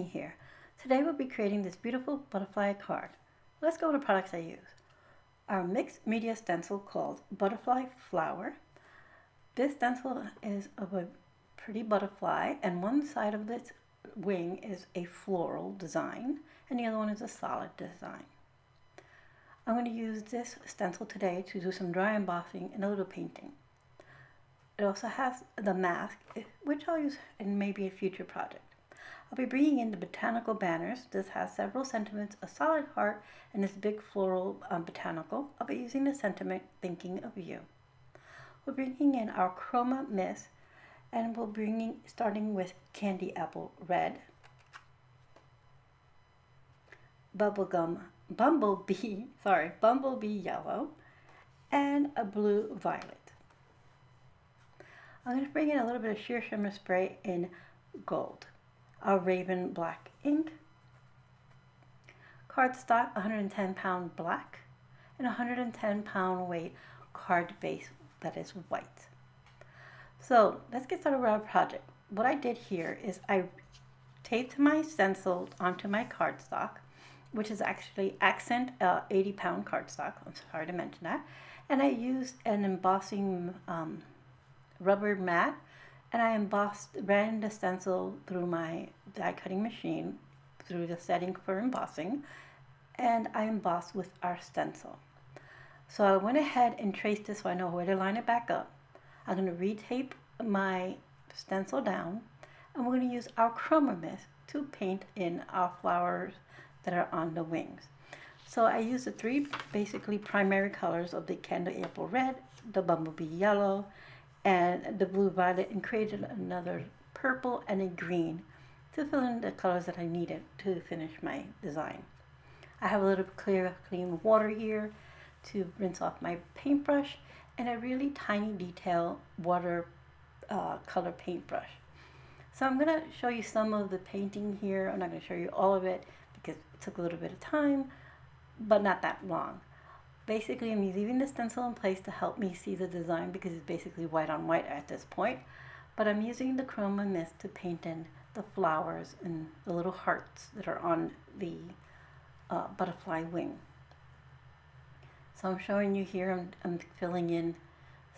Jenny here. Today we'll be creating this beautiful butterfly card. Let's go to the products I use. Our mixed media stencil called Butterfly Flower. This stencil is of a pretty butterfly, and one side of its wing is a floral design and the other one is a solid design. I'm going to use this stencil today to do some dry embossing and a little painting. It also has the mask, which I'll use in maybe a future project. I'll be bringing in the Botanical banners. This has several sentiments, a solid heart, and this big floral botanical. I'll be using the sentiment, thinking of you. We're bringing in our Chroma Mist, and starting with Candy Apple Red, Bumblebee Yellow, and a Blue Violet. I'm going to bring in a little bit of sheer shimmer spray in gold. Our Raven Black ink, Cardstock 110-pound black, and 110-pound weight card base that is white. So let's get started with our project. What I did here is I taped my stencil onto my cardstock, which is actually accent 80-pound cardstock. I'm sorry to mention that. And I used an embossing rubber mat, and I ran the stencil through my die cutting machine through the setting for embossing, and I embossed with our stencil. So I went ahead and traced this so I know where to line it back up. I'm going to retape my stencil down, and we're going to use our Chroma Mist to paint in our flowers that are on the wings. So I used the three basically primary colors of the Candy Apple Red, the Bumblebee Yellow, and the Blue Violet, and created another purple and a green to fill in the colors that I needed to finish my design. I have a little clear, clean water here to rinse off my paintbrush, and a really tiny detail water color paintbrush. So I'm going to show you some of the painting here. I'm not going to show you all of it because it took a little bit of time, but not that long. Basically, I'm leaving the stencil in place to help me see the design because it's basically white on white at this point. But I'm using the Chroma Mist to paint in the flowers and the little hearts that are on the butterfly wing. So I'm showing you here, I'm filling in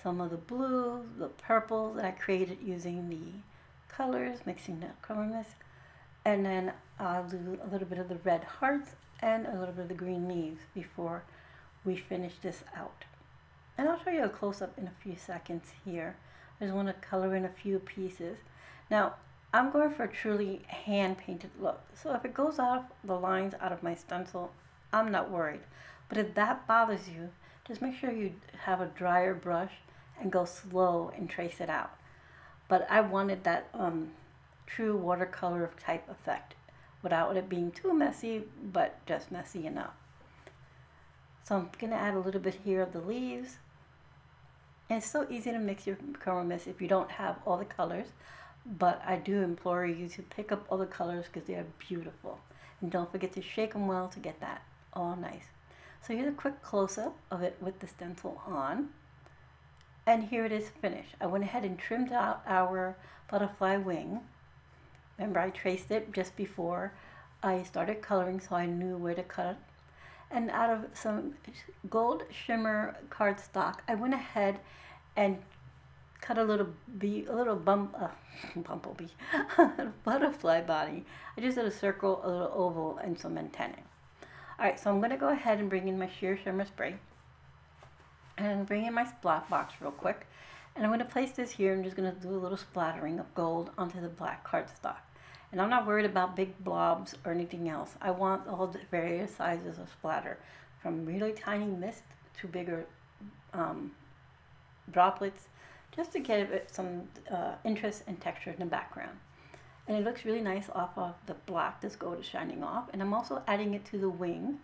some of the blue, the purple that I created using the colors, mixing the Chroma Mist. And then I'll do a little bit of the red hearts and a little bit of the green leaves before we finish this out. And I'll show you a close-up in a few seconds here. I just want to color in a few pieces. Now, I'm going for a truly hand-painted look. So if it goes off the lines out of my stencil, I'm not worried. But if that bothers you, just make sure you have a drier brush and go slow and trace it out. But I wanted that true watercolor type effect without it being too messy, but just messy enough. So I'm going to add a little bit here of the leaves. And it's so easy to mix your Chroma Mist if you don't have all the colors. But I do implore you to pick up all the colors because they are beautiful. And don't forget to shake them well to get that all nice. So here's a quick close-up of it with the stencil on. And here it is finished. I went ahead and trimmed out our butterfly wing. Remember, I traced it just before I started coloring so I knew where to cut it. And out of some gold shimmer cardstock, I went ahead and cut a little bumblebee, butterfly body. I just did a circle, a little oval, and some antennae. Alright, so I'm going to go ahead and bring in my sheer shimmer spray. And bring in my splat box real quick. And I'm going to place this here. I'm just going to do a little splattering of gold onto the black cardstock. And I'm not worried about big blobs or anything else. I want all the various sizes of splatter, from really tiny mist to bigger droplets, just to give it some interest and texture in the background. And it looks really nice off of the black. This gold is shining off. And I'm also adding it to the wing.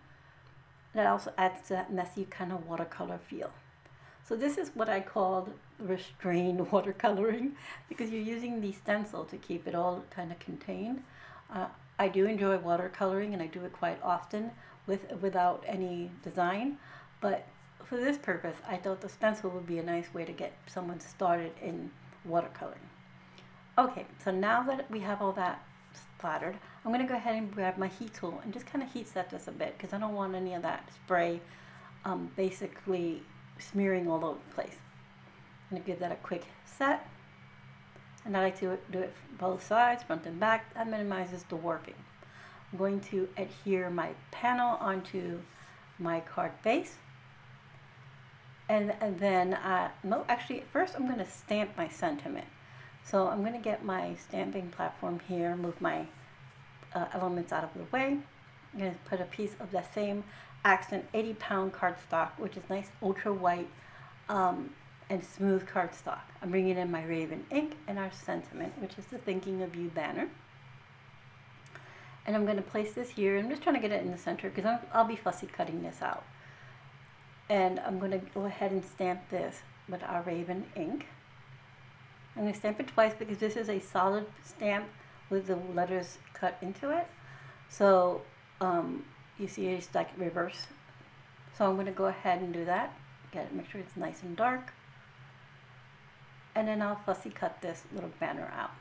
That also adds that messy kind of watercolor feel. So this is what I called restrained watercoloring, because you're using the stencil to keep it all kind of contained. I do enjoy watercoloring, and I do it quite often without any design, but for this purpose I thought the stencil would be a nice way to get someone started in watercoloring. Okay, so now that we have all that splattered, I'm going to go ahead and grab my heat tool and just kind of heat set this a bit because I don't want any of that spray basically smearing all over the place. I'm going to give that a quick set, and I like to do it both sides, front and back. That minimizes the warping. I'm going to adhere my panel onto my card base, and then no, actually first I'm going to stamp my sentiment. So I'm going to get my stamping platform here, move my elements out of the way. I'm going to put a piece of that same accent 80-pound cardstock, which is nice ultra white and smooth cardstock. I'm bringing in my Raven ink and our sentiment, which is the Thinking of You banner. And I'm going to place this here. I'm just trying to get it in the center because I'll be fussy cutting this out. And I'm going to go ahead and stamp this with our Raven ink. I'm going to stamp it twice because this is a solid stamp with the letters cut into it. So you see it's like reverse. So I'm going to go ahead and do that. Make sure it's nice and dark. And then I'll fussy cut this little banner out.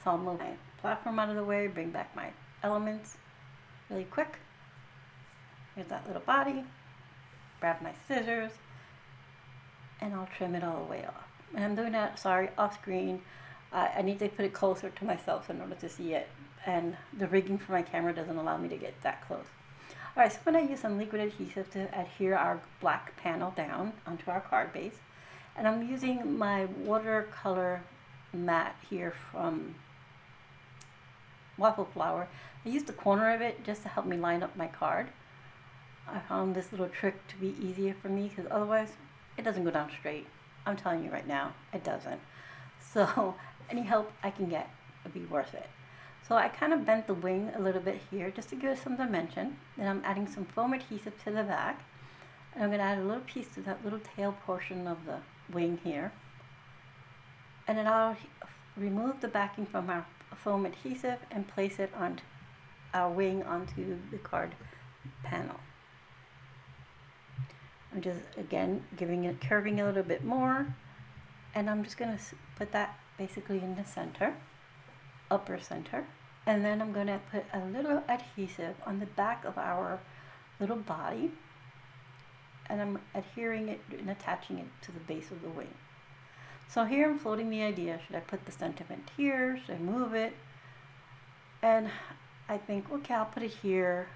So I'll move my platform out of the way, bring back my elements really quick. Here's that little body. Grab my scissors, and I'll trim it all the way off. And I'm doing that, sorry, off screen. I need to put it closer to myself in order to see it. And the rigging for my camera doesn't allow me to get that close. All right, so I'm going to use some liquid adhesive to adhere our black panel down onto our card base. And I'm using my watercolor mat here from Waffle Flower. I used the corner of it just to help me line up my card. I found this little trick to be easier for me because otherwise it doesn't go down straight. I'm telling you right now, it doesn't. So any help I can get would be worth it. So I kind of bent the wing a little bit here just to give it some dimension. Then I'm adding some foam adhesive to the back. And I'm going to add a little piece to that little tail portion of the wing here. And then I'll remove the backing from our foam adhesive and place it on our wing onto the card panel. I'm just, again, curving a little bit more, and I'm just going to put that basically in the center, upper center, and then I'm going to put a little adhesive on the back of our little body, and I'm adhering it and attaching it to the base of the wing. So here I'm floating the idea, should I put the sentiment here, should I move it? And I think, okay, I'll put it here.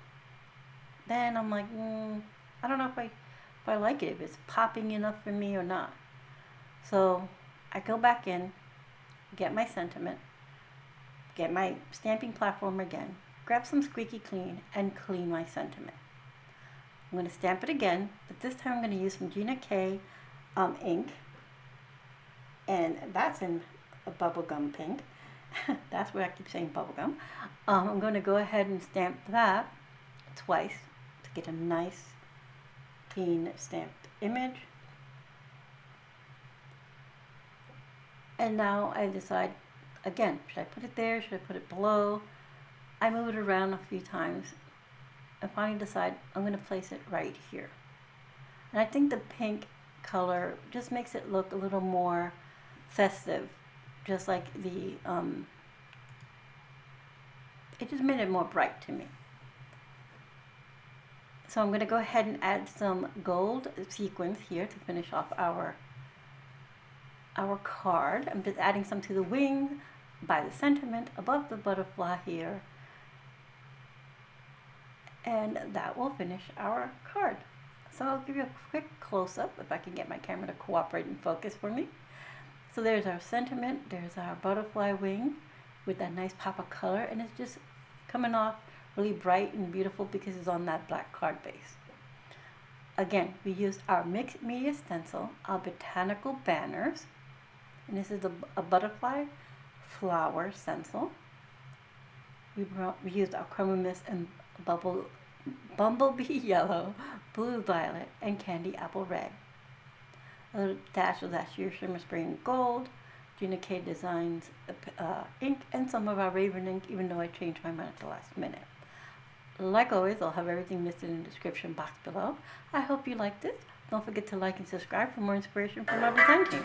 Then I'm like, I don't know if I like it, if it's popping enough for me or not. So I go back in, get my sentiment, get my stamping platform again, grab some squeaky clean, and clean my sentiment. I'm going to stamp it again, but this time I'm going to use some Gina K ink, and that's in a bubblegum pink. That's where I keep saying bubblegum. I'm going to go ahead and stamp that twice to get a nice clean stamped image. And now I decide again, should I put it there, should I put it below? I move it around a few times and finally decide I'm going to place it right here. And I think the pink color just makes it look a little more festive, just like the it just made it more bright to me. So I'm going to go ahead and add some gold sequins here to finish off our card. I'm just adding some to the wing by the sentiment above the butterfly here. And that will finish our card. So I'll give you a quick close-up if I can get my camera to cooperate and focus for me. So there's our sentiment, there's our butterfly wing with that nice pop of color, and it's just coming off really bright and beautiful because it's on that black card base. Again, we used our mixed media stencil, our botanical banners, and this is a butterfly flower stencil. We used our Chroma Mist and Bumblebee yellow, blue violet, and candy apple red. A little dash of that Shimmer Spring gold, Gina K Designs ink, and some of our Raven ink, even though I changed my mind at the last minute. Like always, I'll have everything listed in the description box below. I hope you liked it. Don't forget to like and subscribe for more inspiration from our design team.